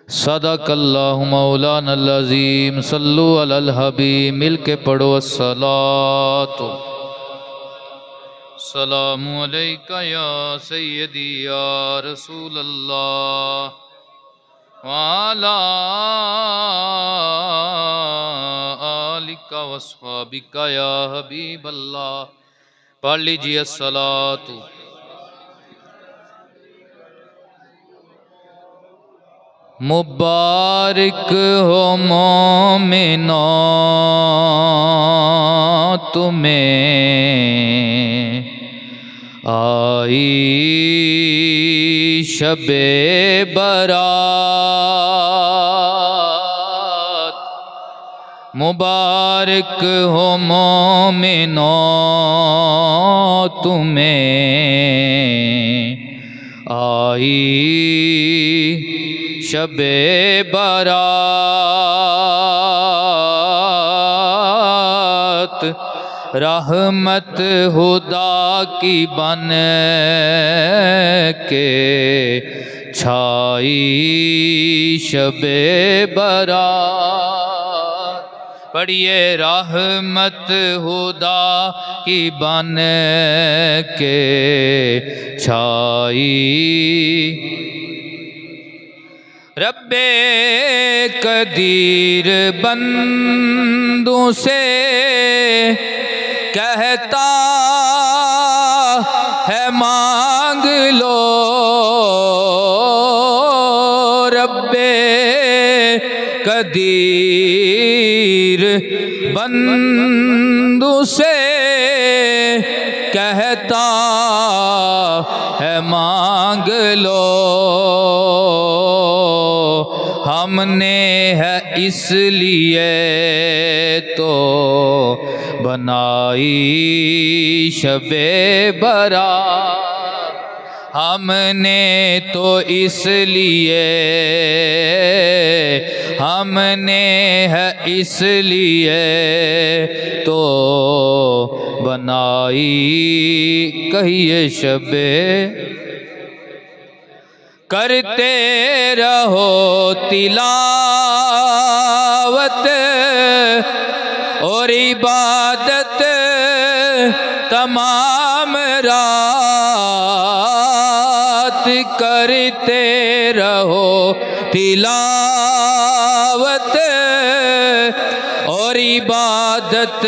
सदकल्लाहु मौलानल अज़ीम। सल्लु अलल हबीब। मिल के पढ़ो अस्सलातु सलामु अलैका या सय्यदी या रसूलल्लाह वाला आलिका वस्हाबिका या हबीबल्लाह। पढ़ लीजिए अस्सलातु। मुबारक हो मोमिनो तुम्हें आई शबे बरात। मुबारक हो मोमिनो तुम्हें आई शबे बारात। रहमत खुदा की बन के छाई शबे बारात। पढ़िए रहमत खुदा की बन के छाई। रब्बे कदीर बंदों से कहता है मांग लो। रब्बे कदीर बंदों से कहता है मांग लो। हमने है इसलिए तो बनाई शबे बरात। हमने तो इसलिए है इसलिए तो बनाई। कहिए शबे करते रहो तिलावत और इबादत तमाम रात। करते रहो तिलावत और इबादत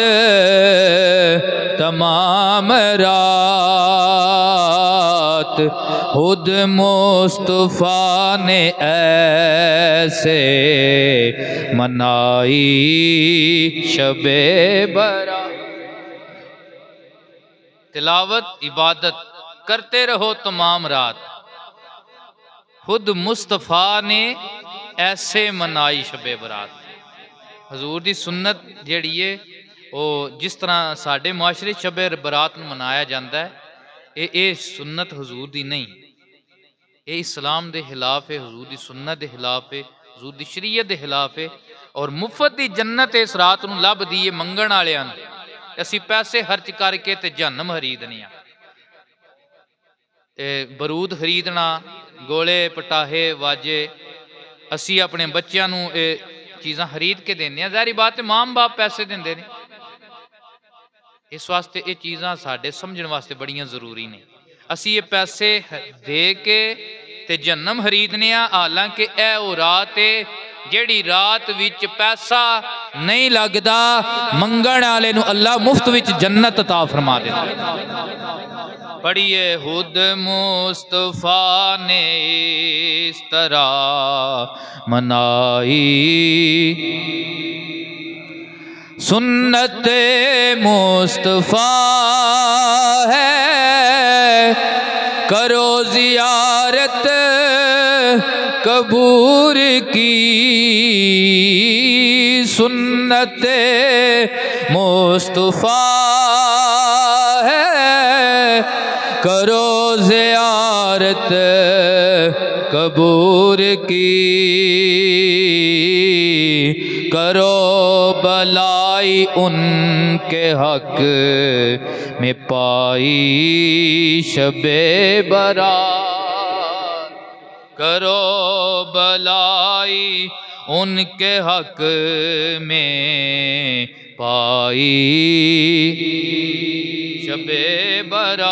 तमाम रात। खुद मुस्तफा ने ऐसे मनाई शबे बरात। तिलावत इबादत करते रहो तमाम रात। खुद मुस्तफा ने ऐसे मनाई शबे बरात। हजूर दी सुन्नत जिहड़ी है वो जिस तरह साडे मुआशरे शबे बरात मनाया जाता है, ये सुन्नत हजूर दी नहीं। ये इस्लाम दे खिलाफ है, हजूर दी सुन्नत दे खिलाफ है, हजूर दी शरीयत दे खिलाफ है। और मुफ्त दी जन्नत इस रात नूं लभदी है मंगण वालियां नूं। असीं पैसे खर्च करके ते जहन्नम खरीदने आ। बरूद खरीदना, गोले पटाहे वाजे, असीं अपने बच्चों नूं चीज़ां खरीद के देने। ज़ाहिर बात है मां बाप पैसे देंदे ने। इस वास्ते ये चीज़ां साडे समझण वास्ते बड़ियां जरूरी ने। असीं ये पैसे दे के ते जन्नम खरीदने आ। हालांकि ए वो रात है जेड़ी रात विच पैसा नहीं लगदा। मंगण वाले नूं अल्लाह मुफ्त विच जन्नत अता फरमा देंदा। पढ़िए खुद मुस्तफा ने इस तरह मनाई। सुन्नत मुस्तफा है करो जियारत कबूर की। सुन्नत मुस्तफा है करो जियारत कबूर की। करो भलाई उनके हक में पाई शबे बरात। करो भलाई उनके हक में पाई। शबे बरात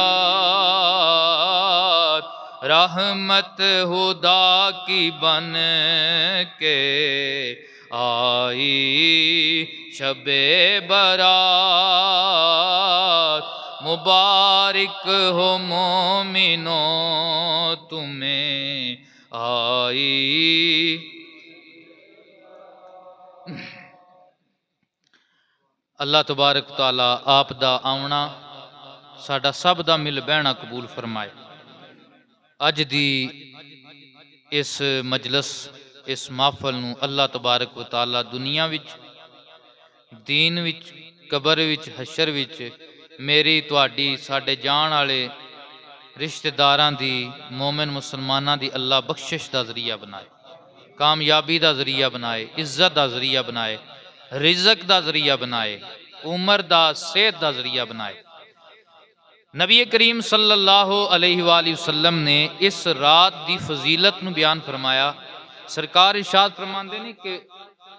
रहमत खुदा की बन के आई। शबे बरात मुबारक हो मोमिनो तुम्हें आई। अल्लाह तबारक तआला आप दा आउणा साडा सब दा मिल बहना कबूल फरमाए। अज दी इस मजलस इस महफल नूं अल्लाह तबारक तआला दुनिया विच दीन विच कबर विच हशर विच मेरी तुहाडी साडे जान वाले रिश्तेदारां दी मोमिन मुसलमानां दी अल्लाह बख्शिश दा जरिया बनाए, कामयाबी दा जरिया बनाए, इज्जत दा जरिया बनाए, रिज़क दा जरिया बनाए, उमर दा सेहत दा जरिया बनाए। नबी करीम सल्लल्लाहु अलैहि वसल्लम ने इस रात दी फजीलत नूं बयान फरमाया। सरकार इरशाद फरमांदे ने कि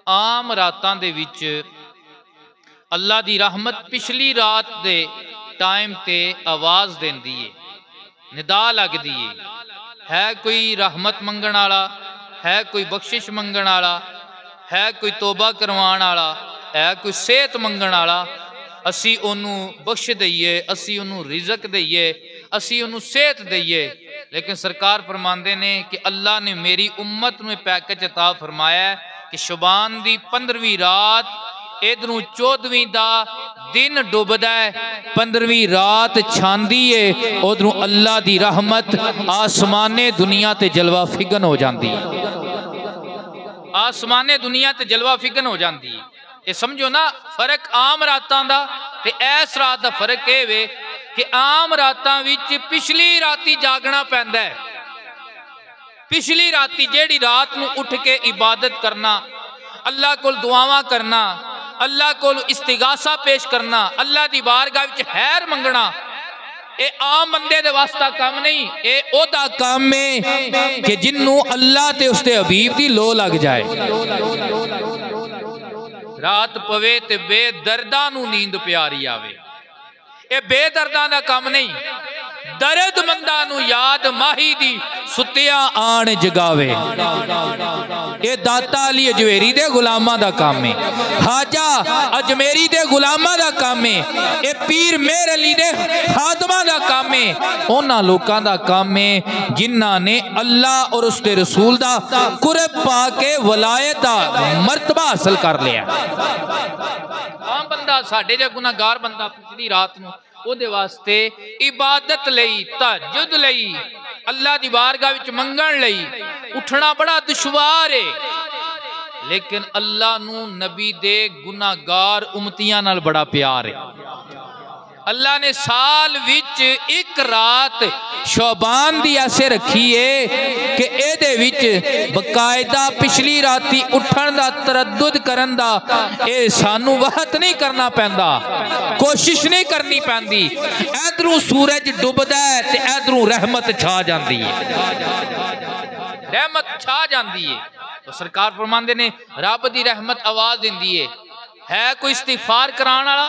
आम रातां दे विच अल्लाह दी रहमत पिछली रात दे टाइम ते आवाज़ देंदी है, निदा लगदी है कोई रहमत मंगण वाला, है कोई बख्शिश मंगण वाला, है कोई तोबा करवाण वाला, है कोई सेहत मंगण वाला। असी ओनू बख्श दईए, असी ओनू रिज़क दईए, असी ओनू सेहत दईए। लेकिन सरकार फरमांदे ने कि अल्लाह ने मेरी उम्मत में पैकेज अता फरमाया है कि शुबान दी 15वीं रात इधरों 14वीं दा दिन डुबदा है, 15वीं रात छांदी है, उधरों अल्लाह दी रहमत आसमाने दुनिया ते जलवा फिगन हो जाती है। आसमाने दुनिया ते जलवा फिगन हो जाती है। ये समझो ना फर्क आम रातां दा ते ऐस रात दा फर्क ये वे कि आम रातां विच पिछली राती जागना पैंदा है। पिछली राती जेड़ी रात नूं उठ के इबादत करना, अल्लाह कोल दुआवां करना, अल्लाह को इस्तिगासा पेश करना, अल्लाह दी बारगाह विच खैर मंगना, ये आम बंदे दे वास्ता काम नहीं, ये ओदा काम है कि जिन्नू अल्लाह ते उसदे हबीब दी लो लग जाए। रात पवे ते बेदर्दा नू नींद प्यारी आवे, ये बेदर्दा दा काम नहीं। दर्दमंदा नू याद माही दी सुतिया आण जगावे, ये दाता अली अजमेरी दे गुलामां दा काम है, हाजा अजमेरी दे गुलामां दा काम है, ये पीर मेहर अली दे खादमां दा काम है, उन्हां लोकां दा काम है जिन्हां ने अल्लाह और उसके रसूल दा कुर्ब पाके वलायत दा मर्तबा हासिल कर लिया। आम बंदा साडे जे गुनाहगार बंदा पिछली रात नूं ओदे वास्ते इबादत लई, तहज्जुद लई, अल्लाह दी बारगाह विच मंगण लई उठना बड़ा दुश्वार है। लेकिन अल्लाह नू नबी दे गुनाहगार उम्मतियां नाल बड़ा प्यार है। अल्लाह ने साल विच एक रात शोबान दी ऐसे रखी है कि एदे विच बकायदा पिछली राती उठन दा तरद्दुद करन दा ए सानू वहत नहीं करना पैंदा, कोशिश नहीं करनी पैंदी। इधरों सूरज डुबदा है ते इधरों रहमत छा जाती है, रहमत छा जाती है। तो सरकार फरमांदे ने रब दी रहमत आवाज दिंदी है कोई इस्तिगफार कराण वाला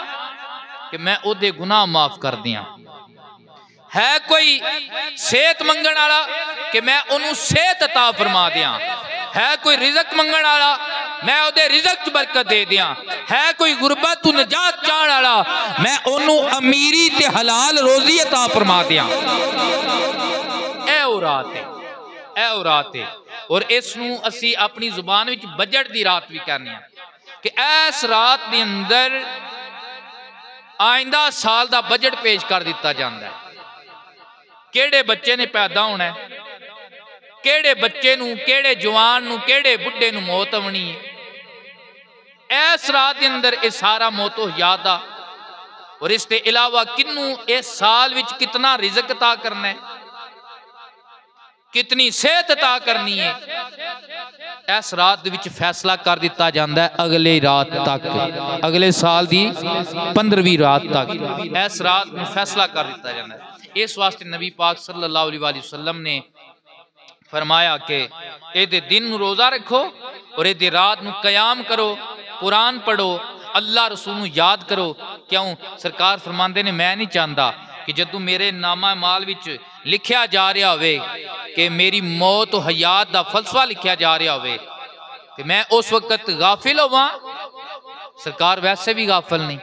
कि मैं ओदे गुनाह माफ कर दियां, है कोई सेहत मंगण वाला कि मैं ओनू सेहत अता फरमा दियां, है कोई रिज़क मंगण वाला मैं ओदे रिज़क च बरकत दे दियां, है कोई गुरबत तू निजात चाहण वाला मैं ओनू अमीरी ते हलाल रोजी अता फरमा दियां। ए ओ रात है, ए ओ रात है। और इसनू असी अपनी जुबान विच बजट दी रात भी कहने कि इस रात दे अंदर आइंदा साल दा बजट पेश कर दिता जाता है। केड़े बच्चे ने पैदा होना है, केड़े बच्चे नू, केड़े जवान नू, केड़े बुढ़े नू मौत आनी है। इस रात के अंदर ये सारा मौतो याद आ। और इसके अलावा किन्नू इस साल विच कितना रिज़क अता करना है, कितनी सेहत अता करनी है, इस रात विच फैसला कर दिता जाता है। अगले रात तक, अगले साल दी 15वीं रात तक इस रात में फैसला कर दिता जाता है। इस वास्ते नबी पाक सल्लल्लाहु अलैहि वसल्लम ने फरमाया कि ये दिन नूं रोज़ा रखो और ये रात नूं कयाम करो, कुरान पढ़ो, अल्लाह रसूल नूं याद करो। क्यों? सरकार फरमांदे ने मैं नहीं चाहता कि जदों मेरे नामा माल विच लिखिया जा रहा होवे कि मेरी मौत हयात दा फलसफा लिखिया जा रहा होवे कि मैं उस वक्त गाफिल होवां। सरकार वैसे भी गाफिल नहीं,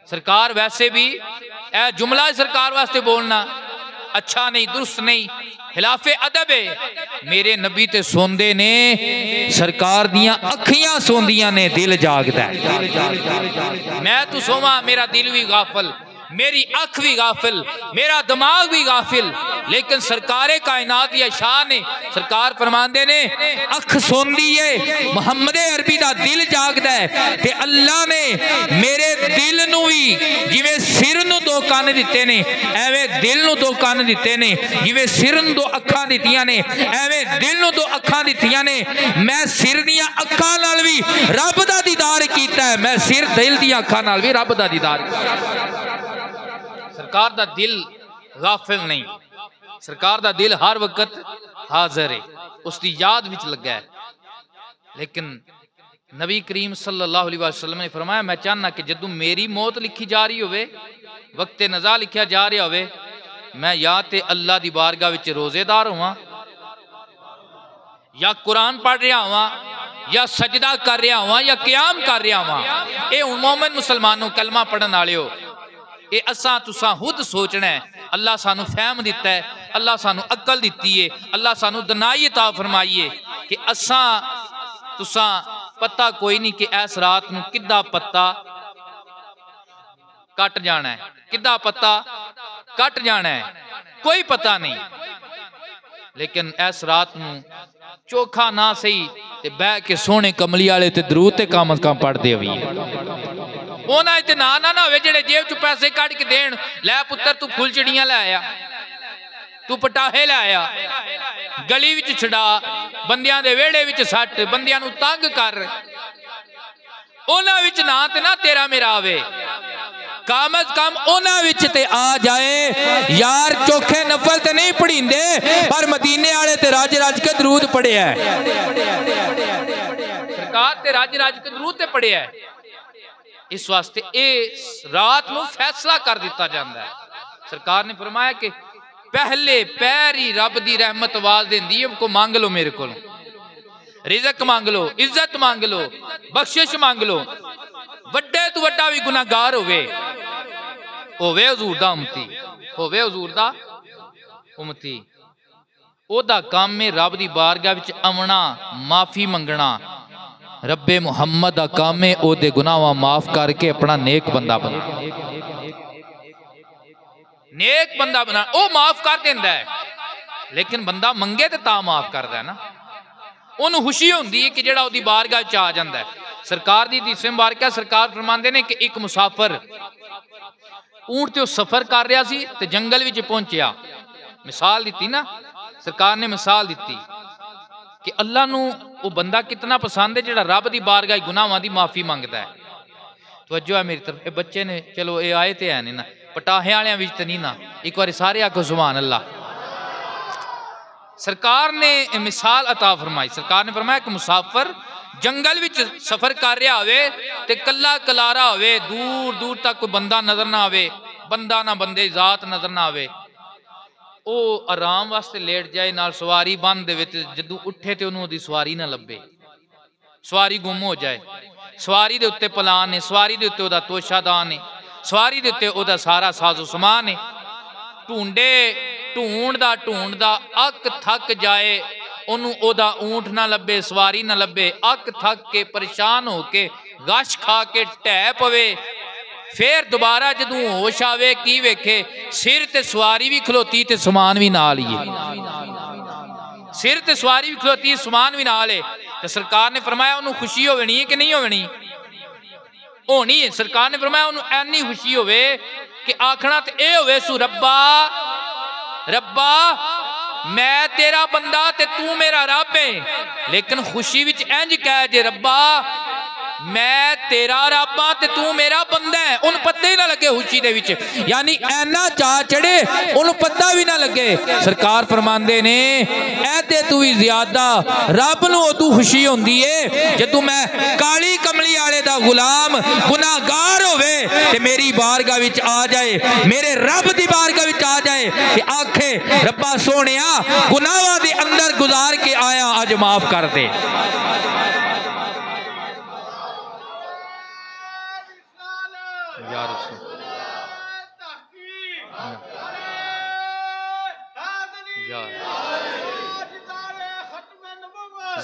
सरकार वैसे भी ए जुमला सरकार वास्ते बोलना अच्छा नहीं, दुरुस्त नहीं, खिलाफे अदब है। मेरे नबी ते सोंदे ने, सरकार दियां अखियां सोंदियां ने, दिल जागदा है। मैं तो सोवा, मेरा दिल भी गाफिल, मेरी अख भी गाफिल, मेरा दिमाग भी गाफिल, लेकिन सरकारे कायनात या शान ने सरकार फरमांदे ने अख सोंदी है, मुहम्मद अरबी दा दिल जागदा है। ते अल्लाह ने मेरे दिल नू भी जिवें सिर नू दो कान दिते ने, एवें दिल नू दो कान दिते ने, जिवें सिर नू दो अखां दित्तियां ने, एवें दिल नू दो अखां दित्तियां ने। मैं सिर दियां अखां नाल भी रब दा दीदार कीता है, मैं सिर दिल दियां अखां नाल भी रब दा दीदार कीता। सरकार दा दिल गाफिल नहीं, सरकार दा दिल हर वक्त हाजिर है, उसकी याद विच लगा है। लेकिन नबी करीम सल्लल्लाहु अलैहि वसल्लम ने फरमाया मैं चाहना कि जदों मेरी मौत लिखी जा रही होवे, वक्त नज़ा लिखिया जा रहा होवे, मैं या ते अल्लाह दी बारगाह विच रोजेदार होवां, या कुरान पढ़ रहा होवां, या सजदा कर रहा होवां, या क़याम कर रहा होवां। ये हुण मोमिन मुसलमानों कलमा पढ़न वालिओ, ये असां तुसां खुद सोचना है। अल्लाह सानू फहम दिता है, अल्लाह सानू अक्ल दिती है, अल्लाह सानू दनाई अता फरमाई है कि असां तुसां पता कोई नहीं कि इस रात नू किद्दा पत्ता कट जाना है, किद्दा पत्ता कट जाना है, कोई पता नहीं। लेकिन इस रात नू चोखा ना सही ते बह के सोने कमली वाले ते दरूद ते कम अज कम पढ़दे होइए। उन्हां च ना ना होवे जेड़े जेब च पैसे कट के देन, लै पुत्तर तू फुलचड़ियां लै आया, तू पटाहे लै आया, गली विच छड़ा, बंदियां दे वेड़े विच सट, बंदियां नू तंग कर। उन्हां विच ना ते ना तेरा मेरा आवे, कम अज कम उन्हां विच ते आ जाए। यार चोखे नफल ते नहीं पढ़ींदे, पर मदीने वाले ते रज रज के दरूद पढ़िया, सरकार ते रज रज के दरूद ते पढ़िया। इस वास्ते इस रात नू फैसला कर दिता जाता है। सरकार ने फरमाया कि पहले पैर ही रब दी रहमत आवाज देंदी है को मांग लो, मेरे को रिज़्क मांग लो, इज्जत मांग लो, बख्शिश मांग लो। वड्डे तो वड्डा भी गुनाहगार होवे हुजूर दा उम्मती, होवे हुजूर दा उम्मती, ओदा काम है रब दी बारगाह विच आवना, माफी मंगना। रब्बे मुहम्मद दा काम है ओदे गुनाहां माफ करके अपना नेक बंदा बना, नेक बंदा बना। ओ माफ कर देंदा है, लेकिन बंदा मंगे ते ता माफ करदा है ना। उन्हें खुशी होंदी है कि जेड़ा ओदी बारगाह च आ जांदा है। सरकार दी हदीस मुबारक सरकार फरमांदे ने कि एक मुसाफिर ऊंट ते सफर कर रहा सी ते जंगल विच पहुंचिया। मिसाल दी ना सरकार ने, मिसाल दी कि अल्लाह नू वो बंदा कितना पसंद है जेड़ा रब दी बारगाह गुनाहां दी माफी मंगदा है। तवज्जो है मेरी तरफ, ये बच्चे ने चलो ये आए ते है नहीं ना, पटाहे वालियां विच ते नहीं ना, एक बार सारे आखो सुभान अल्लाह। सरकार ने मिसाल अता फरमाई, सरकार ने फरमाया कि मुसाफिर जंगल विच सफर कर रहा होवे ते कल्ला कलारा होवे, दूर दूर तक कोई बंदा नजर ना आवे, बंदा ना बंदे जात नजर ना आवे, ओ आराम वास्ते लेट जाए, नाल सवारी बन दे, जदों उठे ते उन्होंने ओदी सवारी ना लभे, सवारी गुम हो जाए। सवारी दे उत्ते पलान है, सवारी दे उत्ते ओदा तोशादान है, सवारी दे उत्ते ओदा सारा साजो समान है। ढूंढे ढूंढदा अक थक जाए, ओनू ओदा ऊंट ना लभे, सवारी ना लभे, अक थक के परेशान हो के गश खा के ढह पवे। फिर दोबारा जदों होश आवे की वेखे सिर ते सवारी भी खलोती ते समान भी नाल ही, सिर ते सवारी भी खलोती समान भी नाल है। तो सरकार ने फरमाया उन्होंने खुशी होनी है कि नहीं होनी? होनी है। सरकार ने फरमाया उन्होंने ऐनी खुशी होवे कि आखना तो यह होवे सू रब्बा रब्बा मैं तेरा बंदा ते तू मेरा रब है, लेकिन खुशी विच इंज कह जे रब्बा मैं तेरा रब हाँ ते तू मेरा बंदा है, उन पता ही ना लगे खुशी दे विच, यानी ऐना चा चढ़े उन पता भी ना लगे। सरकार फरमांदे ने ऐ ते तू भी ज्यादा रब नूं तू खुशी होंदी है जदों मैं काली कमली वाले दा गुलाम गुनाहगार होवे ते मेरी बारगाह विच आ जाए, मेरे रब दी बारगाह विच आ जाए ते आखे रब्बा सोहणिया गुनाहां दे अंदर गुजार के आया, अज माफ कर दे।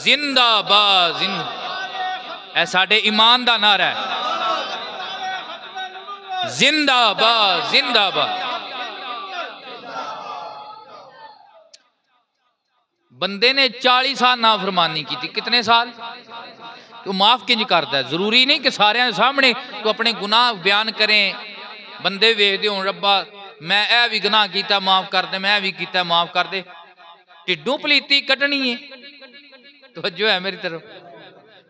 जिंदाबाद जिंदा साडे ईमान दा नारा है, जिंदाबाद जिंदाबाद। बंदे ने 40 साल नाफरमानी की, कितने साल? तो माफ किंज करता है? जरूरी नहीं कि सारे सामने तो अपने गुनाह बयान करें, बंदे वेखदे होण रब्बा मैं ऐ भी गुनाह किया माफ कर दे, मैं भी किया माफ कर दे। टिड्डों पलीती कटनी है, तवज्जो है मेरी तरफ,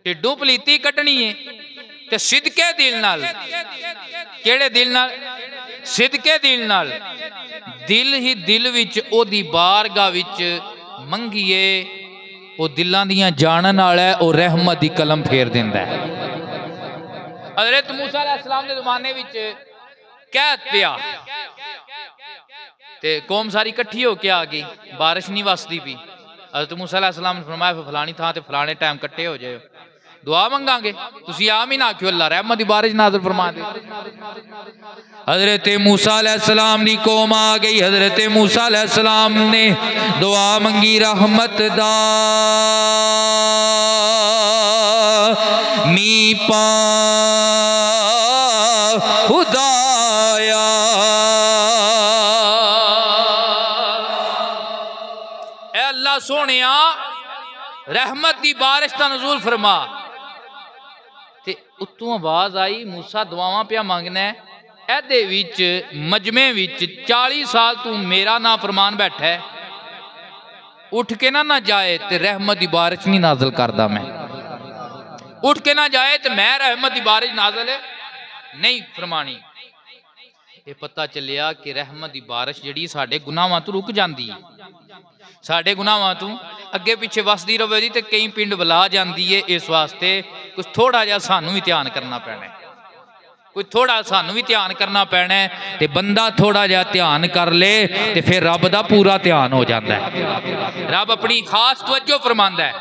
टिड्डों पलीती कटनी है ते सिदके दिल नाल, केड़े दिल नाल? सिदके दिल नाल, दिल ही दिल विच ओदी बारगाह विच मंगीए, वो दिलां दियां जानन वाला है, वो रहमत दी कलम फेर दिंदा है। हज़रत मूसा अलैहिस्सलाम दे ज़माने विच कैद पिया ते कौम सारी इकट्ठी होके आ गई, बारिश नहीं वसदी पी। हज़रत मूसा अलैहिस्सलाम ने फरमाया फलानी थां ते फलाने टाइम कट्ठे हो जाए, दुआ मंगांगे, तुसी आम ही ना आखियो अल्लाह रहमत दी बारिश नाज़िल फरमा दे। हज़रत मूसा अलैहिस्सलाम दी कौम आ गई, हज़रत मूसा अलैहिस्सलाम ने दुआ मंगी रहमत दा मी पा खुदाया, ऐ अल्लाह सोहणिया रहमत दी बारिश दा नज़ूल फरमा। ते उत्तों आवाज आई मूसा दुआवां पिया मंगना है, एदे विच मजमे विच 40 साल तू मेरा ना फरमान बैठा है, उठ के ना जाए ते रहमत दी बारिश नहीं नाज़िल करदा, मैं उठ के ना जाए तो मैं रहमत दी बारिश नाज़िल नहीं फरमानी। ये पता चलिया कि रहमत दी बारिश जिहड़ी साडे गुनाहां तो रुक जाती है, साडे गुनाहां तो अगे पिछे वसदी रवेगी तो कई पिंड बुला जाती है। इस वास्ते कुछ थोड़ा जिहा सानू भी ध्यान करना पैना है, कुछ थोड़ा सानू भी ध्यान करना पैना है, ते बंदा थोड़ा जिहा ध्यान कर ले ते फिर रब दा पूरा ध्यान हो जाता है, रब अपनी खास तवज्जो फरमांदा है।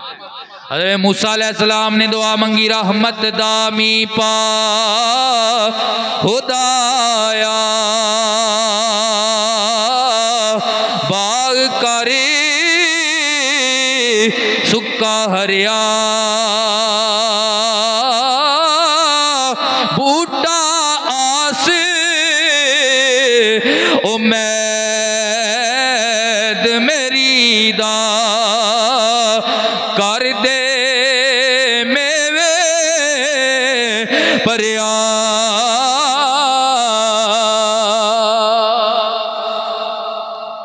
हज़रत मूसा अलैहिस्सलाम ने दुआ मंगी रहमत दामी पा खुदाया, बाग करे सुक्का हरिया, बूटा आस ओ मैद मेरी दा कर दे मेवे परिया।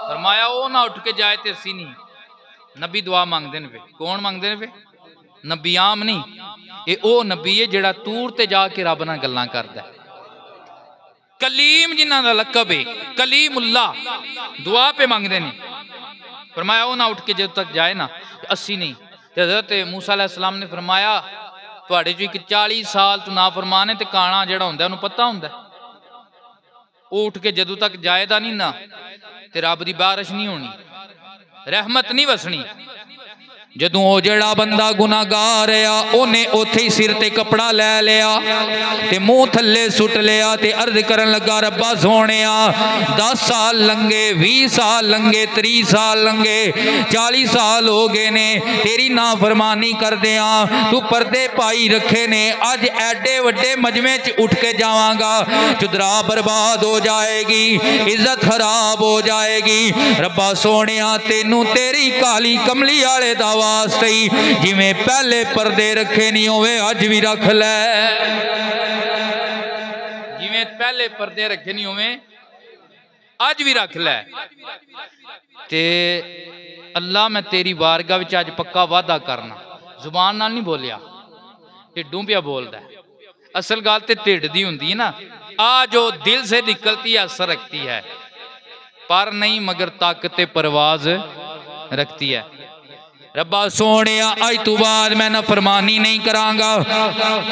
फरमाया वो ना उठ के जाए ते असी नहीं, नबी दुआ मांगते ने पे, कौन मांगते ने पे? नबी आम नहीं, ये ओ नबी है जिहड़ा तूर ते जाके रब नाल गल्लां करदा है, कलीम जिन्हां दा लकब है कलीमुल्लाह, दुआ पे मांगते ने। फरमाया वो ना उठ के जब तक जाए ना असी नहीं। हज़रत मूसा अलैहिस्सलाम ने फरमाया तुहाडे चों इक 40 साल तू ना फरमान है ते काना जिहड़ा हुंदा उहनूं पता हुंदा, वो उठ के जदों तक जाएदा नहीं ना ते रब दी बारिश नहीं होनी, रहमत नहीं वसनी। जदों वो जिहड़ा बंदा गुनाहगार आ उन्हें उत्थे ही सिर ते कपड़ा लै लिया ते मुंह थल्ले सुट लिया ते अर्ज करन लगा रब्बा सोहणिया 10 साल लंघे, 20 साल लंघे, 30 साल लंघे, 40 साल हो गए ने तेरी नाफरमानी करदियां, तू पर्दे पाई रखे ने, अज एडे वड्डे मजमे च उठ के जावांगा, चुदरा बर्बाद हो जाएगी, इज्जत खराब हो जाएगी। रब्बा सोहणिया तेनू तेरी काली कमली वाले दा वास्ते जिवें पहले पर्दे रखे नहीं होवे अज भी रख लै, जिवें पहले पर्दे रखे नहीं होवे अज भी रख लै। ते अल्लाह मैं तेरी बारगाह विच अज पक्का वादा करना, जुबान नाल नहीं बोलिया, ढिडों पिया बोलता है। असल गल तो ढिड दी हुंदी है ना, आ जो दिल से निकलती है असर रखती है, पर नहीं मगर ताकत परवाज रखती है। रब्बा सोने अज तो बाद मैं नाफरमानी नहीं करांगा,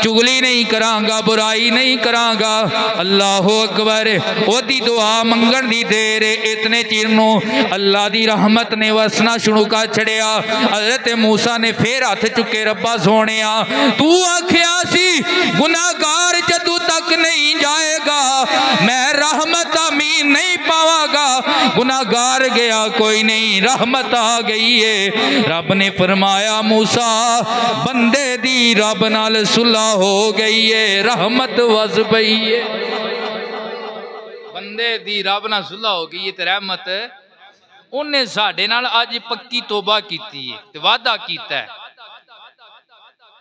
चुगली नहीं करांगा, बुराई नहीं करांगा। अल्लाह अकबर। ओदी दुआ मंगण दी देर इतने चिर नूं अल्लाह दी रहमत ने वसना शुरू कर छड़िया। हज़रत मूसा ने फिर हथ चुके, रब्बा सोने तू आखिया सी गुनाहगार जदों तक नहीं जाएगा मैं रहमत अमीन नहीं पावांगा। गुनाहगार गया कोई नहीं, रहमत आ गई है। रब ने फरमाया मूसा बंदे दी रब नाल सुलह हो गई है, रहमत वस पई है। बंदे दी रब नाल सुलह हो गई है ते रहमत उन्हें साडे नाल अज पक्की तोबा कीती है ते वादा कीता है।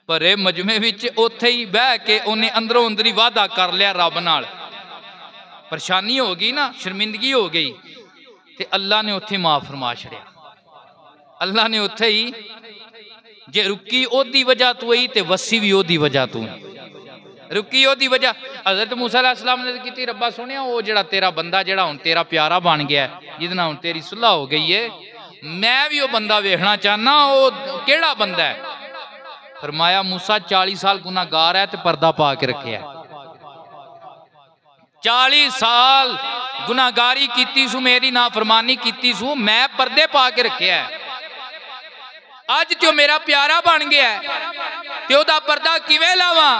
भरे मजमे विच उत्थे ही बह के उन्हें अंदरों अंदर ही वादा कर लिया रब नाल। परेशानी हो गई ना, शर्मिंदगी हो गई ते अल्लाह ने उत्थे माफ फरमा छड़िया। अल्लाह ने उत्थे ही जे रुकी ओदी वजह तू ही ते वसी भी ओदी वजह तू रुकी ओदी वजह। हज़रत मूसा अलैहिस्सलाम ने की, रब्बा सुनिया वो जड़ा तेरा बंदा जड़ा हुण तेरा प्यारा बन गया जिहदे नाल हुण तेरी सुलह हो गई है, मैं भी वो बंदा वेखना चाहना, वो केड़ा बंदा है। फरमाया मूसा 40 साल गुनाहगार है ते पर्दा पा के रखे है। 40 साल गुनाहगारी कीती सू, मेरी नाफरमानी कीती सू, मैं पर्दे पा के रखे है। अज तो मेरा प्यारा बन गया ते ओदा पर्दा किवें लावां?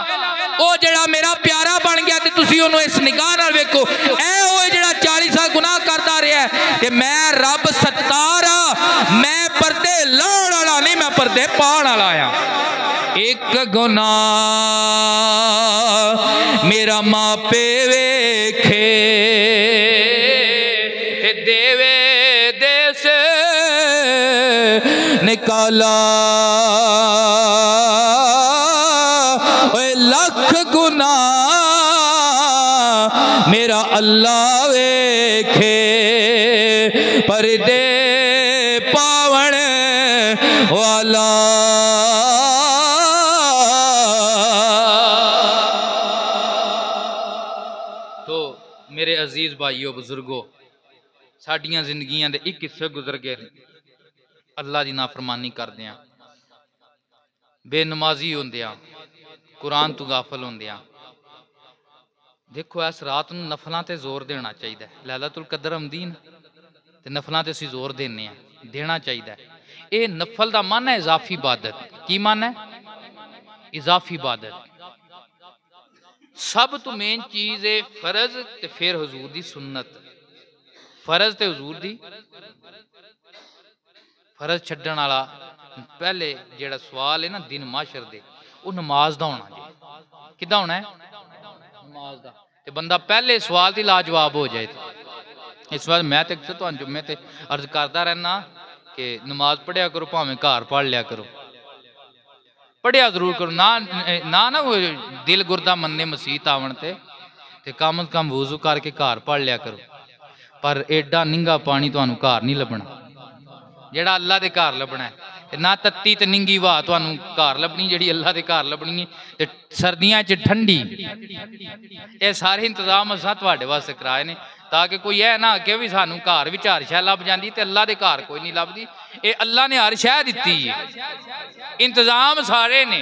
ओ जेड़ा मेरा प्यारा बन गया ते तुसीं ओनू इस निगाह नाल वेखो, ऐ ओए जेड़ा 40 साल गुनाह करदा रहा है ते मैं रब सत्तार आ, मैं पर्दे लाउण वाला नहीं, मैं पर्दे पाउण वाला आ। एक गुनाह मेरा मापे वेखे ते देवे देश निकाला, लख गुनाह मेरा अल्लाह वेखे पर्दे पावण वाला। तो मेरे अजीज भाइयों बुजुर्गों, साडियां जिंदगियां दे एक हिस्से गुजर गए अल्लाह की नाफरमानी करदे, बेनमाजी होंदियां, कुरान तो गाफल होंदियां। देखो इस रात नूं नफलों ते जोर देना चाहिए। लैलतुल कदर आउंदी ना ते नफलों ते असीं जोर देने देना चाहिए। ये नफल का मन है इजाफी इबादत। की मन है? इजाफी इबादत। सब तो मेन चीज़ है फर्ज ते फिर हुजूर दी सुन्नत। फर्ज ते हुजूर दी, फर्ज छड्डण वाला पहले जेड़ा सवाल है ना दिन माशर दे, वो नमाज दा होना जी। किदा होना है? नमाज दा। ते बंदा पहले सवाल दी लाजवाब हो जाए। इस बार मैं तो तुहानूं जुम्मे ते अर्ज करता रहना कि नमाज पढ़िया करो, भावें घर पढ़ लिया करो, पढ़िया जरूर करो। ना ना ना दिल गुरदा मन्ने मसीत आवन ते कम अज कम वुजू करके घर पढ़ लिया करो। पर एडा निंगा पानी तुहानूं घर नहीं लभना जेड़ा अल्लाह दे घर लभना है। ना तत्ती ते निंगी वाह तुहानूं घर लभनी जेड़ी अल्लाह दे घर लभनी है। ते सर्दियां च ठंडी, ये सारे इंतजाम असां तुहाडे वास्ते कराए ने ताकि कोई है ना कि भी सानूं घर विच हर शै लभ जांदी ते अल्लाह दे घर कोई नहीं लभदी। ये अल्लाह ने हर शै दित्ती है, इंतजाम सारे ने।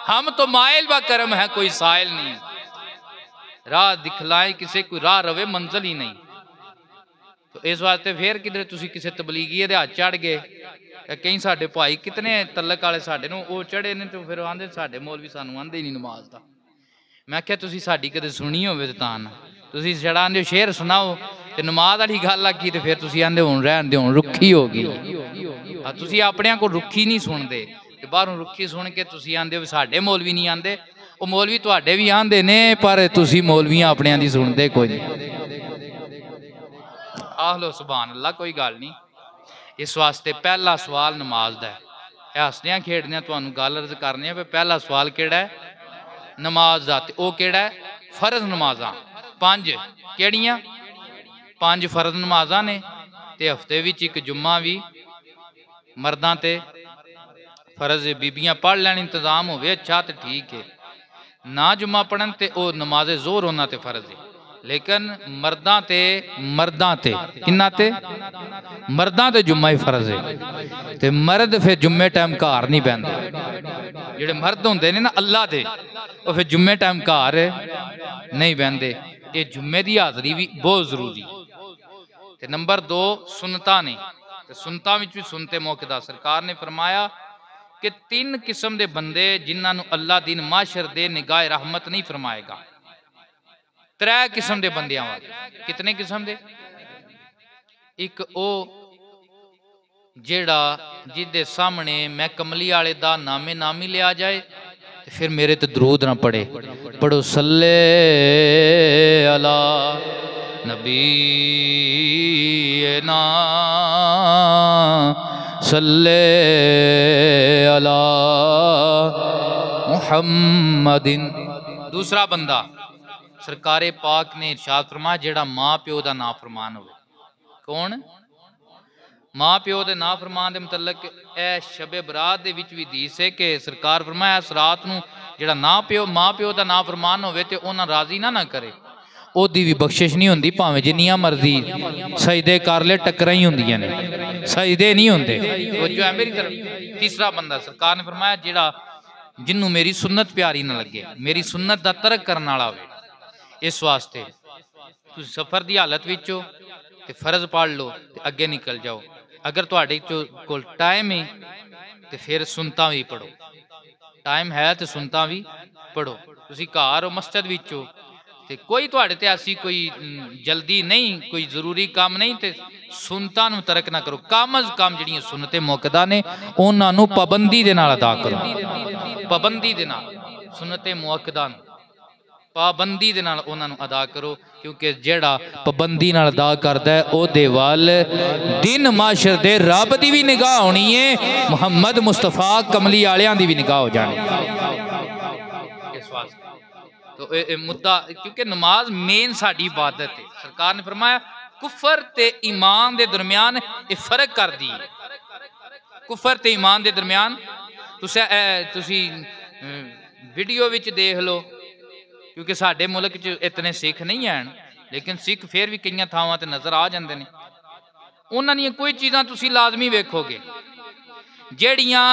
हम तो माइल व करम है, कोई साइल नहीं। राह दिखलाए किसे, कोई राह रवे मंजिल ही नहीं। तो इस वास्ते फिर किधर तुसी किसी तबलीगी दे हाथ चढ़ गए। कई साडे भाई कितने तलक वाले साडे नूं वो चढ़े ने तो फिर आंदे साडे मौलवी सानूं आंदे ही नहीं नमाज दा। मैं क्या तुसी साडी कदे सुनी होवे तां ना तुसी छड़ा आंदे शेर सुनाओ ते नमाज वाली गल आखी ते फिर तुसी आंदे हुण रहन दे, हुण रुखी हो गई। तुसी अपने को रुखी नहीं सुनदे ते बाहरों रुखी सुन के तुसी आंदे साडे मौलवी नहीं आंदे। वो मौलवी तुहाडे भी आंदे ने पर तुसी मौलवियां अपनियां दी सुनदे कोई नहीं। आख लो सुभान अल्लाह, कोई गल नहीं। इस वास्ते पहला सवाल नमाज दा है। हसदियां खेड़दियां तुहानूं गल अर्ज करने पे पहला सवाल केड़ा है? नमाज दा। ते ओह केड़ा है? फर्ज नमाज़ां 5। केड़ियां? 5 फर्ज नमाज़ां ने ते हफ्ते विच एक जुम्मा भी मर्दां ते फर्ज है बीबियां पढ़ लैन इंतजाम होवे अच्छा तो ठीक है ना जुम्मा पढ़न ते ओ नमाज जोर होना ते फर्ज है लेकिन मर्दां ते किन्ना ते मर्दां ते जुम्मा ही फर्ज है ते मर्द फिर जुम्मे टाइम घर नहीं बहंदे जेड़े मर्द होंदे ने ना अल्लाह दे वो फिर जुम्मे टाइम घर नहीं बहंदे ये जुम्मे की हाजरी भी बहुत जरूरी ते नंबर 2 सुनता ने ते सुनता विच भी सुनते मौके सरकार ने फरमाया कि 3 किस्म के बंदे जिन्होंने अल्लाह दिन माशर दे निगाह रहमत नहीं फरमाएगा 3 किस्म के बंदियां वाले कितने किस्म के एक ओ जेड़ा जिदे सामने मैं कमली आले दा नामे नाम ही लिया जाए तो फिर मेरे तो दरूद ना पढ़े पढ़ो सल्ले अला नबी ना सल्ले अला मुहम्मदिन। दूसरा बंदा सरकारे पाक ने इरशाद फरमाया जेड़ा माँ प्यो का नाफरमान हो कौन माँ प्यो के नाफरमान के मुतलक ए शबे बरात दे विच भी हदीस है कि सरकार फरमाया इस रात नूं जेड़ा माँ प्यो का नाफरमान होवे ते उन्हां राजी ना करे ओदी भी बख्शिश नहीं होंदी भावें जिन्नियां मर्जी सजदे कर ले टक्करां ही होंदियां ने सजदे नहीं होंदे वो जो है मेरी तरफ। तीसरा बंदा सरकार ने फरमाया जेड़ा जिन्नू मेरी सुन्नत प्यारी ना लगे मेरी सुन्नत दा तरक करने वाला होवे इस वास्ते तुम सफर की हालत विच हो ते फर्ज पढ़ लो ते अगे निकल जाओ अगर तुहाडे कोल टाइम है तो फिर सुनता भी पढ़ो टाइम है तो सुनता भी पढ़ो तुसी घर हो मस्जिद विच हो ते कोई तुहाडे ते ऐसी कोई जल्दी नहीं कोई जरूरी काम नहीं ते सुनता नूं तरक ना करो कम अज कम जिहड़ियां सुन्नते मुअक्कदा ने उन्हां नूं पाबंदी दे नाल अदा करो पाबंदी दे नाल सुन्नते मुअक्कदा पाबंदी दे नाल उन्हां नूं अदा करो क्योंकि जेड़ा पाबंदी नाल अदा करदा है ओदे वल दिन माशर दे रब दी भी निगाह होनी है मुहम्मद मुस्तफा कमली आलियां दी भी निगाह हो जानी इस वास्ते तो मुद्दा क्योंकि नमाज मेन साडी इबादत है सरकार ने फरमाया कुफर ते ईमान दे दरमियान ये फर्क कर दी कुफर ते ईमान दे दरमियान तुसी वीडियो विच देख लो क्योंकि साडे मुल्क च इतने सिख नहीं हैं लेकिन सिख फिर भी कई थावां ते नजर आ जाते हैं उन्हां दी कोई चीज़ां तुसी लाजमी वेखोगे जेड़ियां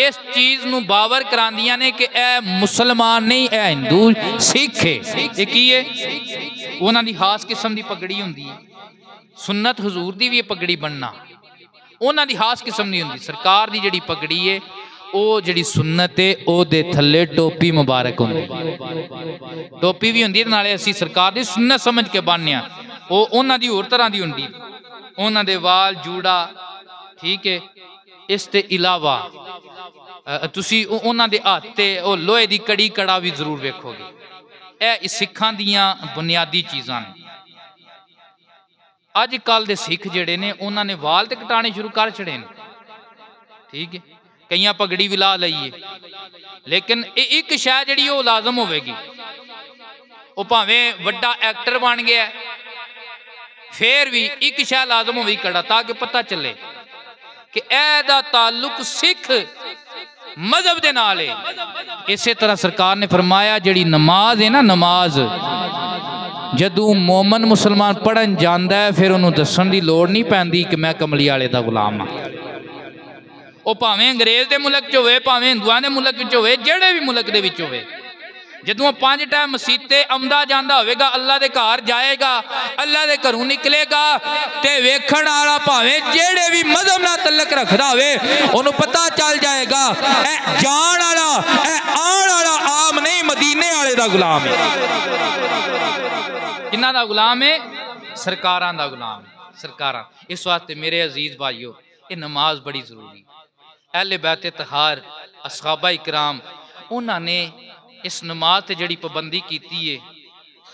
इस चीज़ नूं बावर करांदियां ने कि ए मुसलमान नहीं ए हिंदू सिख है ये की है उन्हां दी खास किस्म की पगड़ी हुंदी है सुन्नत हजूर दी भी पगड़ी बनना उन्हां दी खास किस्म दी हुंदी सरकार दी जिहड़ी पगड़ी है ओ जिहड़ी सुन्नत है ओदे थल्ले टोपी मुबारक हुंदी टोपी भी हुंदी नाले असीं सरकार दी सुन्नत समझ के बनने आ ओ उन्हां दी होर तरह दी हुंदी उन्हां दे वाल जूड़ा ठीक है इसके इलावा तुसी उन्हां दे हत्थ ते ओ लोहे दी कड़ी कड़ा भी जरूर वेखोगे ए सिखां दियां बुनियादी चीज़ां ने अज कल दे सिख जिहड़े ने उन्हां ने वाल ते कटाने शुरू कर छड़े ने ठीक है कई पगड़ी भी ला लईए लेकिन एक शै जिहड़ी ओ लाजम होवेगी ओ भावें वड्डा एक्टर बन गया फिर भी एक शै लाजम होगी कड़ा ताकि पता चले कि एदा ताल्लुक सिख मजहब दे नाल है। इसे तरह सरकार ने फरमाया जिहड़ी नमाज है ना नमाज जदों मोमन मुसलमान पढ़न जाता है फिर उन्होंने दसन की लोड़ नहीं पैंदी कि मैं कमली वाले का गुलाम हाँ वो भावें अंग्रेज के मुल्क च होवे भावें हिंदुआं के मुल्क च होवे जेड़े भी मुल्क दे विच होवे जदों 5 टाइम मसीते आंदा जांदा होवेगा अल्लाह दे घर जाएगा अल्लाह दे घरों निकलेगा ते वेखण वाला भावें जेड़े भी मजहब नाल तल्लक रखदा होवे ओनू पता चल जाएगा ए जान वाला ए आण वाला आम नहीं मदीने वाले दा गुलाम है किन्ना दा गुलाम है सरकारां दा गुलाम है सरकारां। इस वास्ते मेरे अजीज भाइयों ये नमाज बड़ी जरूरी अहले बैत तहार असहाबा इकराम उन्होंने इस नमाज से जड़ी पाबंदी की है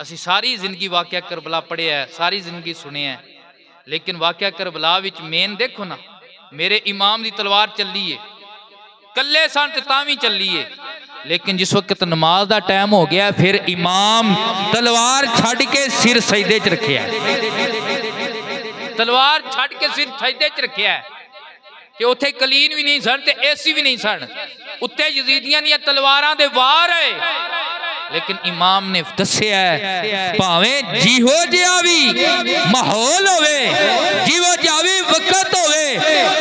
असी सारी जिंदगी वाकया करबला पढ़िया है सारी जिंदगी सुने है लेकिन वाकया करबला विच मेन देखो ना मेरे इमाम की तलवार चली है कल्ले सन तावी चली है लेकिन जिस वक्त नमाज का टाइम हो गया फिर इमाम तलवार छड़ के सिर सजदे च रखे तलवार छड़ के सिर सजदे च रखे कि उत्थे कलीन भी नहीं सन ते एसी भी नहीं सन, उत्ते यजीदियां दी तलवारां दे वार है, लेकिन इमाम ने दस्या भावें जिहो जिहा भी माहौल होवे, जिहो जिहा भी वक्त होवे,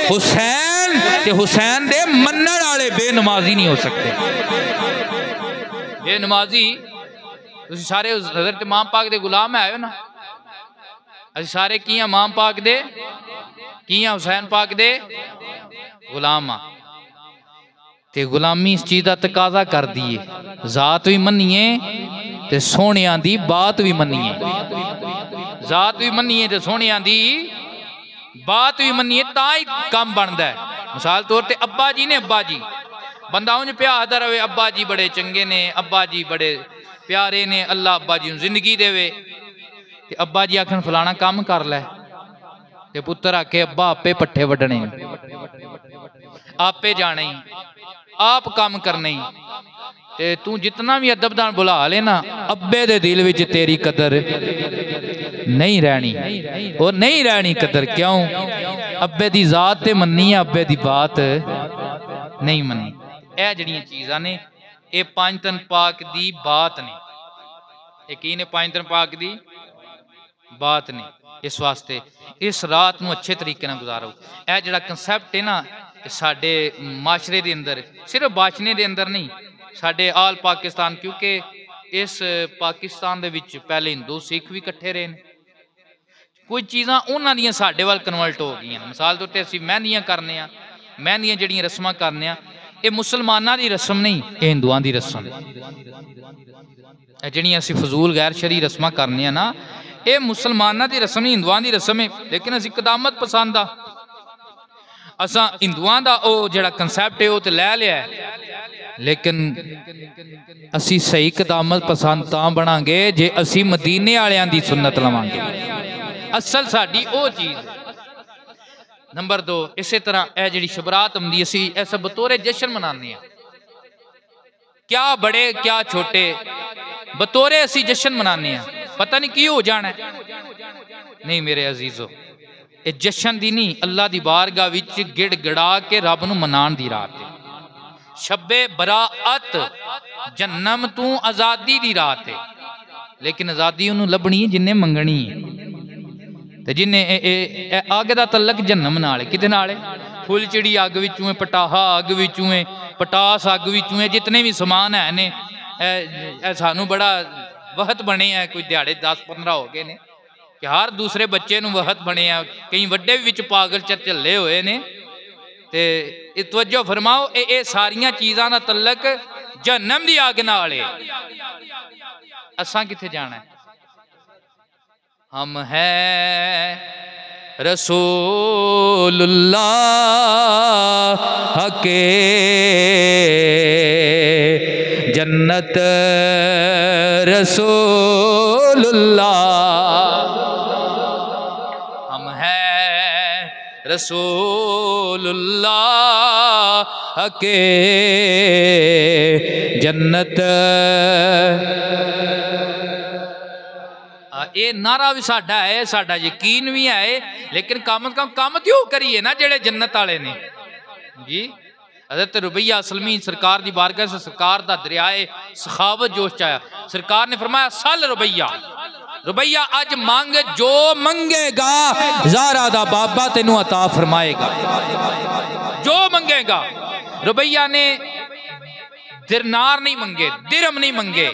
हुसैन ते हुसैन दे मनण वाले बेनमाजी नहीं हो सकते। बेनमाजी तुसीं सारे हज़रत इमाम पाक दे गुलाम है ना, असीं सारे की इमाम पाक दे की हुसैन पाक दे गुलाम आ, ते गुलामी इस चीज़ का तकाजा कर दी है, जात भी मन्नीए ते सोहणियां दी बात भी मन्नीए, जात भी मन्नीए ते सोहणियां दी बात भी मन्नीए, तां ही काम बनता है। मिसाल तौर ते अब्बा जी ने, अब्बा जी बंदा उंज पे आखदा रहे अब्बा जी बड़े चंगे ने, अब्बा जी बड़े प्यारे ने, अल्लाह अब्बा जी जिंदगी देवे, ते अब्बा जी आखन फलाना काम कर लै, ते पुत्र आके अब्बा आपे पट्ठे वड्डने, आपे जाने, आप काम करने, ते तू जितना भी अदब बुला लेना, अब्बे दे दिल विच तेरी कदर नहीं रहनी, वो नहीं रहनी कदर। क्यों? अब्बे दी जात ते मन्नी है, अब्बे दी बात नहीं मन्नी। यह जड़ियां चीज़ां ने, ये पंज तन पाक दी बात ने, यकीन है पंज तन पाक दी बात ने। इस वास्ते इस रात नूं अच्छे तरीके नाल गुजारो। यह जड़ा कंसैप्ट है ना, साडे माशरे दे अंदर, सिर्फ बाशने दे अंदर नहीं, साडे आल पाकिस्तान, क्योंकि इस पाकिस्तान दे विच पहले हिंदू सिख भी इकट्ठे रहे हैं, कुछ चीज़ां उन्हां दियां साडे वाल कन्वर्ट हो गई। मिसाल तौर पर असीं मेहंदियां करने, मेहंदियां जड़ियां रस्मां करने, ये मुसलमानां दी रस्म नहीं, ये हिंदुआं दी रस्म। जड़ियां असीं फजूल गैर शरी रस्मां करने ना, ये मुसलमानां दी रस्म नहीं, हिंदुआं दी रस्म है। लेकिन असीं कदामत पसंद आ, असां हिंदुआं दा ओ जिहड़ा कंसैप्ट है वो तो लै लिया है, लेकिन असी सही कदामत पसंद तां बनांगे जे असी मदीने वालियां दी सुन्नत लवांगे, असल साडी ओ चीज़। नंबर 2, इस तरह यह जी शबरात आती, असी ऐसा बतौरे जश्न मनाने, क्या बड़े क्या छोटे, बतौरे असी जश्न मनाने, पता नहीं की हो जाना है। नहीं मेरे अजीजो, ये जश्न दी नहीं, अल्लाह दी बारगाह विच गिड़ गिड़ा के रब नूं मनाण दी रात है। शब्बे बराअत, जन्नम तू आज़ादी दी रात है, लेकिन आज़ादी उन्होंने लभनी जिन्हें मंगनी है, ते जिन्हें अग दा तलक जन्नम नाल है, किदे नाल है? फुलचिड़ी अग विचों है, पटाहा अग विचों है, पटास अग विचों है, जितने भी समान है ने, सानू बड़ा वहत बने हैं, कोई दिहाड़े 10-15 हो गए ने कि हर दूसरे बच्चे नूं वहत बने हैं, कई वड्डे भी विच पागल झल्ले हुए ने। ते तवज्जो फरमाओ, ये सारियां चीज़ां दा तलक जहन्नम दी अग नाल है। असां किथे जाना है? हम है रसूलुल्लाह के जन्नत रसूलुल्लाह, हम है रसूलुल्लाह के जन्नत। ये नारा भी साडा है, साडा यकीन भी है, लेकिन काम क्यों करिए ना जेड़े जन्नत वाले ने जी। हज़रत रुबैया असलमी सरकार दी बारगाह से सरकार दा दरियाए सखावत जोश चाया, सरकार ने फरमाया सल रुबैया, रुबैया अज मंग, जो मंगेगा ज़ारा दा बाबा तेनू अता फरमाएगा, जो मंगेगा। रुबैया ने दिरनार नहीं मंगे, दिरम नहीं मंगे,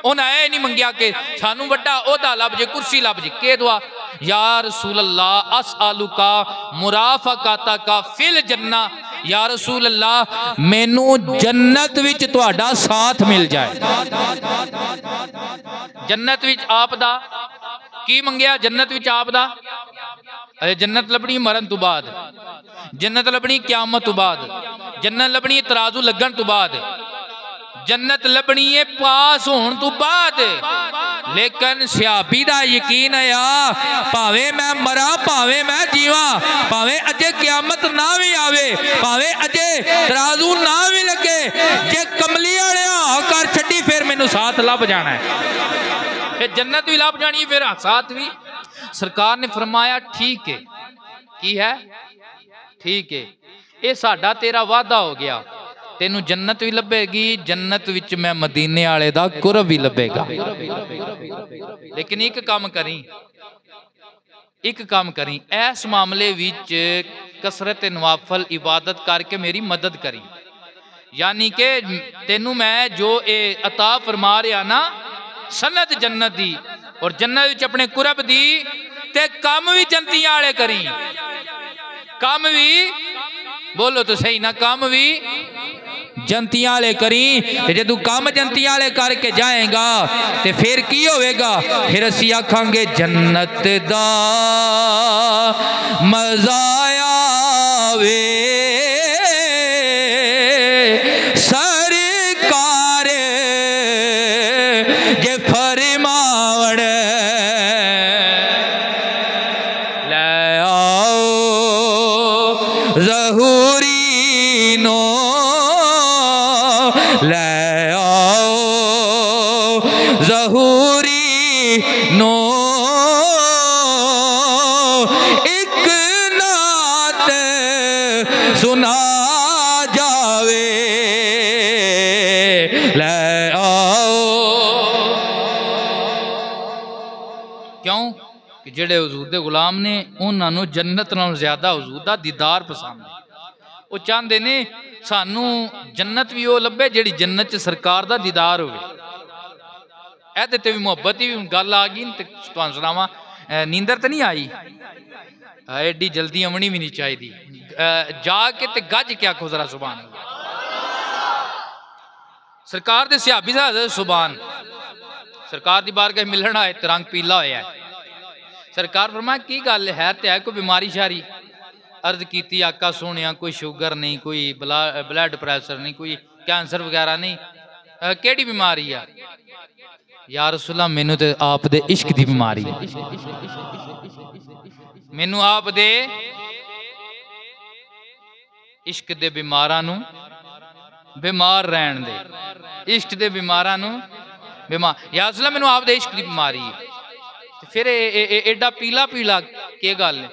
उन्हें यह नहीं मंगया कि सानू वड्डा ओहदा लभ जे, कुर्सी लभ जे। के दुआ? या रसूल अल्लाह असअलुका मुराफकातका फिल जन्ना, या रसूल अल्लाह मैनू जन्नत विच तुहाडा साथ मिल जाए। जन्नत विच आप दा की मंगया? जन्नत विच आप दा, जन्नत लभनी मरन तो बाद, जन्नत लभनी क्यामत तो बाद, जन्नत लभनी तराजू लगन तो बाद, जन्नत लभनी है पास होने तो बाद। लेकिन सियाबी दा यकीन है, भावे मैं मरा, भावे मैं जीवा, भावे अजे क्यामत ना भी आवे, भावे अजे तराजू ना भी लगे, जे कमली वाले कर छड्डी फिर मैनू साथ लभ जाना है, फिर जन्नत भी लभ जानी, फिर साथ भी। सरकार ने फरमाया ठीक है, की है? ठीक है, ये साडा तेरा वादा हो गया, तेनू जन्नत भी लभेगी, जन्नत विच मैं मदीने वाले दा कुरब भी लभेगा। लेकिन एक काम करी, एक काम करी, इस मामले विच कसरत नवाफल इबादत करके मेरी मदद करी। यानी कि तेनू मैं जो ए अता फरमा रहा ना सनद जन्नत दी, और जन्नत विच अपने कुरब दी, ते काम भी जन्नतियां वाले करी, काम भी बोलो तो सही ना, काम भी जन्नतियां वाले करी। जे तू काम जन्नतियां वाले करके जाएगा ते फिर की होवेगा? फिर असी आखांगे जन्नत दा मजा आवे सरकार जे फरमावण ले आओ ज़हूरी नो, ले आओ ज़हूरी नो, एक नात सुना जावे, ले आओ। क्यों कि जेड़े हुजूर दे गुलाम ने उन्होंने जन्नत नालों ज्यादा हुजूर दा दीदार पसंद है। वो चाहते ने सानू जन्नत भी वो लभे जिहड़ी जन्नत च सरकार दा दीदार होवे। एहदे ते भी मुहब्बत ही गल आ गई। ते तुहानू सुणावां, नींदर तो नहीं आई, एडी जल्दी आमनी भी नहीं चाहिदी, जाके ते गज के आखो जरा सुभान अल्लाह। सरकार दे सहाबी साहब सुभान, सरकार दी बारगाह मिलण आए ते रंग पीला होया है। सरकार फरमाया की गल है, ते है कोई बीमारी शारी? अर्ज की आका सोने कोई शुगर नहीं, कोई ब्लड प्रैशर नहीं, कोई कैंसर वगैरह नहीं, केड़ी बीमारी है? या रसूलल्लाह मैनू ते आप दे इश्क दी बीमारी है, मैनू आप दे इश्क दे बीमारां नू बीमार रहन दे, इश्क दे बीमारां नू बीमार। या रसूलल्लाह मैनू आप दे इश्क दी बीमारी है। फिर एडा पीला पीला के गल है?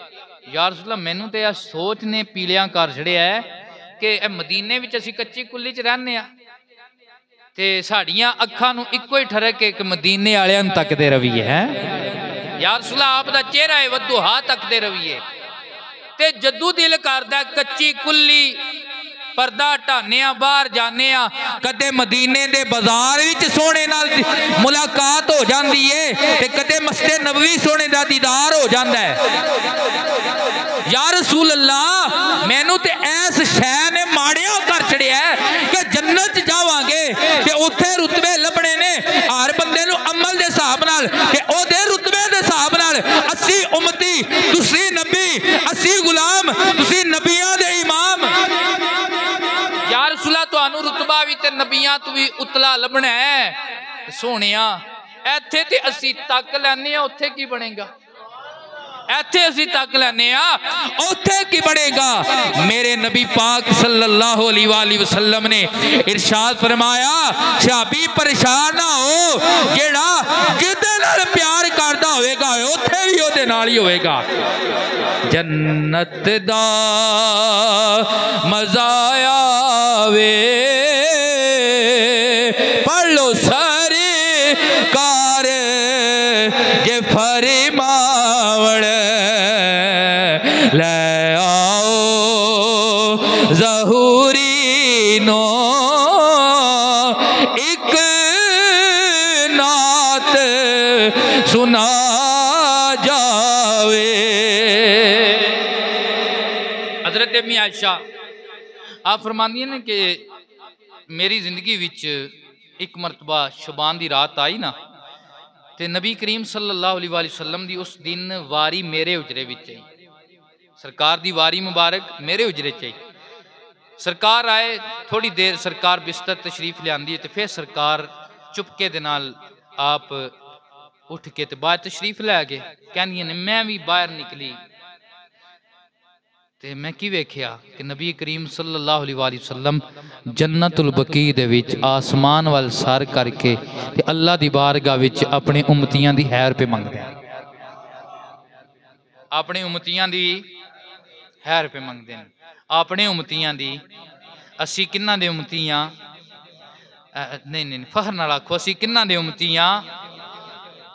या रसूलल्लाह मैनू तो यह सोच ने पीलिया कर छड़िया है कि मदीने विच असीं कच्ची कुल्ली च रहने आ ते साड़ियां अखां नू इक्को ही ठरक के मदीने वालियां नू तकदे रवीए है। या रसूलल्लाह आप दा चेहरा है वद्दुहा तकदे रवीए, ते जदू दिल करदा कच्ची कुल्ली पर्दा हटाने बाहर जाने, कदे मदीने दे बाजार विच सोने नाल मुलाकात हो जाती है, ते कदे मस्जिद नबवी सोने दा दीदार हो जाता है। या रसूल अल्लाह मैनू ते ऐस शह ने माड़िया कर छड़िया कि जन्नत जावांगे ते उत्थे रुतबे लभणे ने हर बंदे नू अमल दे हिसाब नाल, ते ओदे रुतबे दे हिसाब नाल। 80 उम्मती तुसी नबी, 80 गुलाम तुसी नबियां दे इमाम। या रसूला तुहानू रुतबा भी ते नबियां तो भी उतला लभना है सोनिया। इत्थे ते असी तक लैने आ, उत्थे की बनेगा? इत्थे असी तक लैने आ, उत्थे की बनेगा? मेरे नबी पाक सल्लल्लाहु अलैहि वसल्लम ने इरशाद फरमाया, सहाबी परेशान ना हो, जेड़ा जिहदे नाल प्यार करदा होवेगा उत्थे भी ओहदे नाल ही होवेगा। जन्नत दा मजा आवे पढ़ लो सरकार जे फरमावण ले आओ ज़हूरी नो, एक नात सुना जावे। हज़रत अम्मी आयशा आप फरमांदी ने कि मेरी जिंदगी विच एक मरतबा शबान दी रात आई ना, ते नबी करीम सल्लल्लाहु अलैहि वसल्लम दी उस दिन वारी मेरे उजरे विच आई। सरकार दी वारी मुबारक मेरे उजरे च आई। सरकार आए, थोड़ी देर सरकार बिस्तर तशरीफ लियांदी ते फिर सरकार चुपके दे नाल आप उठ के ते बाहर तशरीफ लै गए। कहंदियां ने मैं भी बाहर निकली ते मैं की वेख्या कि नबी करीम सल्लल्लाहु अलैहि वसल्लम जन्नतुल बकी दे विच आसमान वाल सर करके ते अल्लाह दी बारगाह विच अपने उम्मतियां दी हैर पे मंगदे, अपनी उम्मतियां दी हैर पे मंगदे। अपने उम्मतियां दी असी किन्ना दे उम्मतियां नहीं नहीं फखर नाल आखो असी किन्ना दे उम्मतियां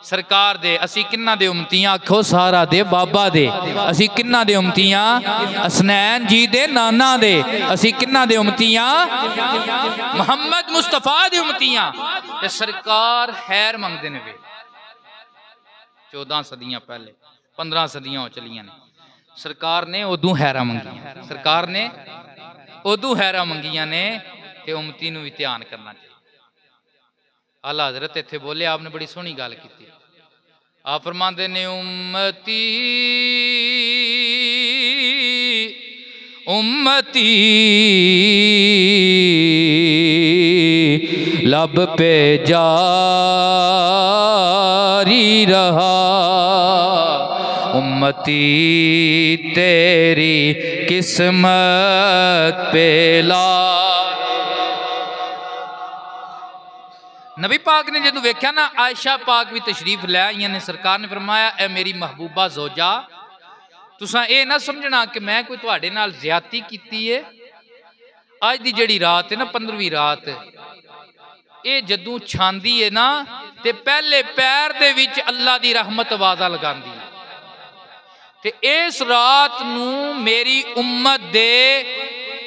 सरकार दे असी किन्ना दे उम्मतियां आखो सारा दे बाबा दे असी किन्ना दे उम्मतियां हसनैन जी दे नाना दे असी किन्ना दे उम्मतियां मोहम्मद मुस्तफा दे उम्मतियां ते सरकार खैर मंगदे ने वे 14 सदियां पहले 15 सदियां हो चलियां ने सरकार ने उदू हैरा मंगियां सरकार ने उदू हैरा मंगियां ने ते उम्मती नूं भी ध्यान करना चाहिए। आला हजरत इत्थे बोले आपने बड़ी सोहनी गल की आप फरमाते ने उम्मती उम्मती लब पे जारी रहा उम्मती तेरी किस्मत पे ला। नबी पाक ने जो वेख्या ना आयशा पाक भी तशरीफ लै आईयां ने सरकार ने फरमाया ए मेरी महबूबा जोजा तुसा ये ना समझना कि मैं कोई तुहाडे नाल ज्यादती कीती है। अज दी जिहड़ी रात है ना 15वीं रात ये जदों छांदी है ना ते पहले पैर दे विच अल्लाह दी रहमत आवाज़ा लगांदी है ते इस रात नूं मेरी उम्मत दे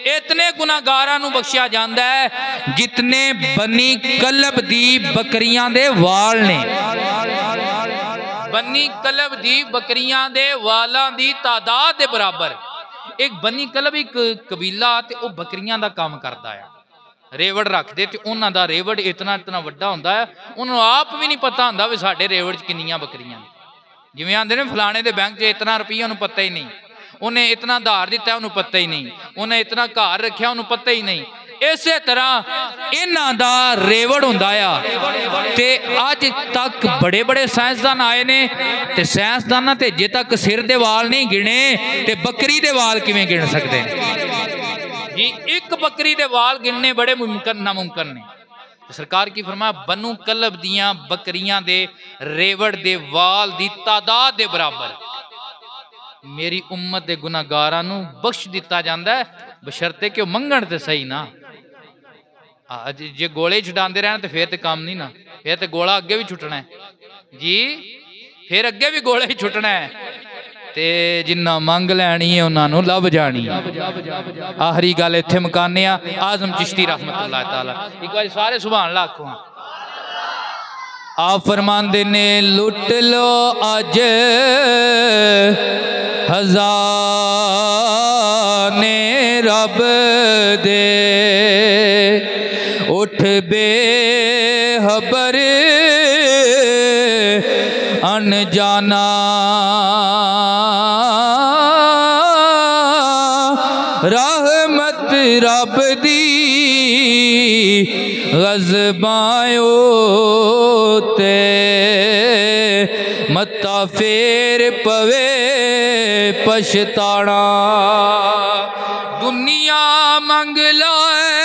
इतने गुनाहगारां नूं बख्शिया जांदा है जितने बनी कलब दी बकरियां दे वाल ने। बनी कलब दी बकरियां दे वालां दी तादाद दे बराबर एक बनी कलब एक कबीला ते वो बकरियां दा काम करदा है रेवड़ रखते ते उन्हां दा रेवड़ इतना इतना वड्डा हुंदा है उन्होंने आप भी नहीं पता हुंदा वी साडे रेवड़ च किन्नियां बकरियां जिवें आंदे ने फलाने दे बैंक च इतना रुपया उन्हें पता ही नहीं उन्हें इतना धार दिता उन्हें पता ही नहीं उन्हें इतना घर रखा उन्हें पता ही नहीं। इस तरह इन्हां दा रेवड़ हुंदा आ ते अज तक बड़े बड़े साइंसदान आए ने ते साइंसदानां ते जे तक सिर दे वाल नहीं गिने ते बकरी दे वाल किवें गिन सकदे जी। एक बकरी दे वाल गिनने बड़े नामुमकिन ने। सरकार की फरमाया बनु कलब दियां बकरियां दे रेवड़ दे वाल दी तादाद दे बराबर मेरी उम्मत दे गुनाहगारां नूं बख्श दिता जांदा है बशर्ते कि वह मंगण ते सही ना। जे गोले छुटाते रहन तो फिर तो काम नहीं ना फिर तो गोला अगे भी छुटना है जी फिर अगे भी गोला ही छुटना है ते जिन्ना मंग लैनी है उन्होंने लभ जानी। आखिरी गल इत्थे मुकाने आजम चिश्ती रहमतुल्लाह ताला एक बार सारे सुभान अल्लाह आखो। आप फरमांदे ने लुट लो अज खजाने रब दे उठ बेखबर अनजाना रहमत रब दी गज़बायो ते मत्ता फेर पवे पछताना। दुनिया मंग लाए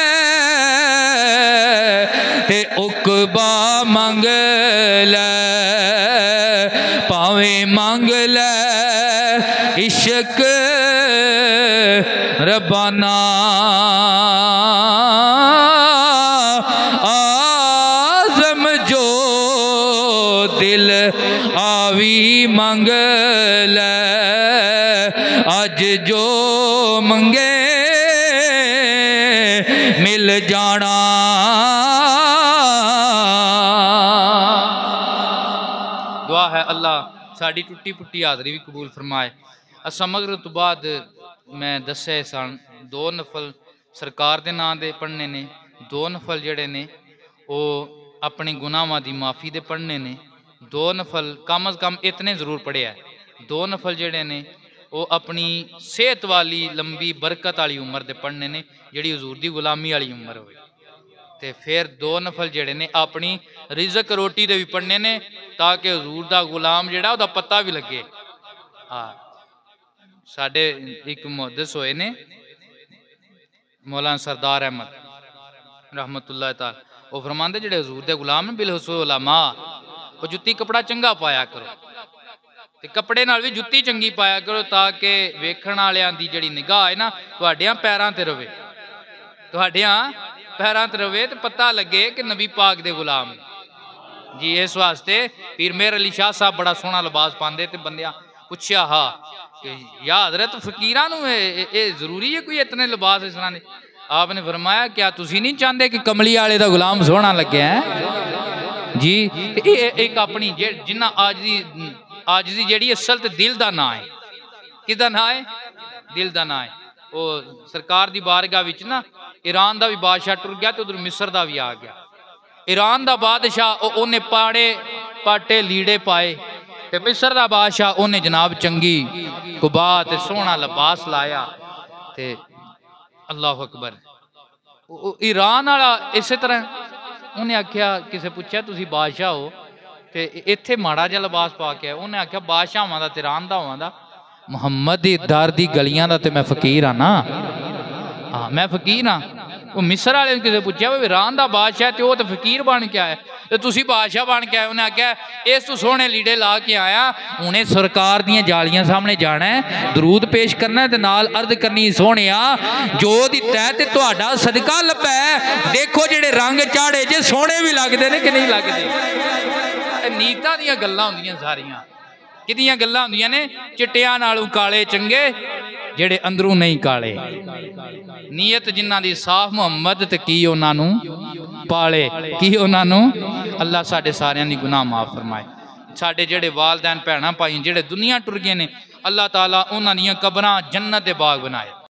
ते उकबा मंग ले भावें मंग ले इश्क रबाना। आज़म जो दिल आवी मंग ले अज जो मंगे मिल जाना। दुआ है अल्लाह साड़ी टुटी पुट्टी हाज़री भी कबूल फरमाए। असा मगरब तो बाद मैं दस्से सन 2 नफल सरकार दे नां दे पढ़ने ने 2 नफल जड़े ने वो अपने गुनाहां दी माफ़ी दे पढ़ने ने 2 नफल कम अज़ कम इतने ज़रूर पढ़े है 2 नफल जड़े ने वो अपनी सेहत वाली लंबी बरकत वाली उम्र दे पढ़ने ने जिहड़ी हुजूर दी गुलामी वाली उम्र होवे ते फिर 2 नफल जड़े ने अपनी रिज़क रोटी दे भी पढ़ने ने ताकि हुजूर दा गुलाम जिहड़ा ओहदा पता भी लगे। हाँ साडे एक मुहद्दिस होए ने मौलाना सरदार अहमद रहमतुल्लाह ताला वो फरमांदे जिहड़े हुजूर दे गुलाम ने बिलहुसूल उलमा वो जुत्ती कपड़ा चंगा पाया करो ਤੇ ਕੱਪੜੇ ਨਾਲ ਵੀ ਜੁੱਤੀ ਚੰਗੀ ਪਾਇਆ ਕਰੋ ਤਾਂ ਕਿ ਵੇਖਣ ਵਾਲਿਆਂ ਦੀ ਜਿਹੜੀ ਨਿਗਾਹ ਹੈ ਨਾ ਤੁਹਾਡਿਆਂ ਪੈਰਾਂ ਤੇ ਰਵੇ, ਤੁਹਾਡਿਆਂ पैरों ते रवे तो पता लगे कि नबी पाक दे गुलाम जी। इस वास्ते पीर मेहर अली शाह साहब बड़ा सोहना लिबास पाते तो बंदिया पुछया हा कि या हजरत फकीरां नूं जरूरी है कोई इतने लिबास इस तरह ने? आपने फरमाया क्या तुसी नहीं चाहते कि कमली वाले दा गुलाम सोहना लगे है जी? एक अपनी जिन्ना आज दी जेड़ी असल ते दिल दा ना है, किदा ना है? दिल दा ना है। वो सरकार दी बारगाह विच ना ईरान का भी बादशाह टुर गया तो उधर मिस्र का भी आ गया। ईरान का बादशाह उन्हें पाड़े पाटे लीड़े पाए तो मिस्र का बादशाह उन्हें जनाब चंगी कुबा ते सोहना लिबास लाया ते अल्लाह अकबर। ईरान वाला इस तरह उन्हें आख्या, किसी पूछा तुसी बादशाह हो तो इत्थे माड़ा जिहा लिबास पा के, उन्हें आख्या बादशाह होवां दा ते ईरान दा होवां दा मुहम्मद दी दर दी गलियां दा ते मैं फकीर हाँ ना। हाँ मैं फकीर हाँ। वो मिस्र वाले किसी पूछा भी ईरान का बादशाह तो वो तो फकीर बन के आया तो तुसी बादशाह बन के आए? उन्हें आख्या इस तू सोहने लीड़े ला के आया, उन्हें सरकार दियां जालियां सामने जाना है, दरूद पेश करना है ते नाल अर्ज करनी सोहने जो दिता है ते तुहाडा सदका लब्भा है। देखो जेड़े रंग चाड़े जे सोहने भी लगते हैं कि नहीं लगते। नीयतां दियां गल्लां हुंदियां सारियां, किदियां गल्लां हुंदियां ने? चिट्टियां नालों काले चंगे जेड़े अंदरों नहीं काले। नीयत जिन्हां दी साफ मुहम्मद ते की उन्हां नूं पाले, की उन्हां नूं अल्लाह साडे सारियां दी गुनाह माफ फरमाए। साडे जेड़े वालदैन भैणां भाई जेड़े दुनिया टुर गए ने अल्लाह ताला उन्हां दियां कबरां जन्नत दे बाग बनाए।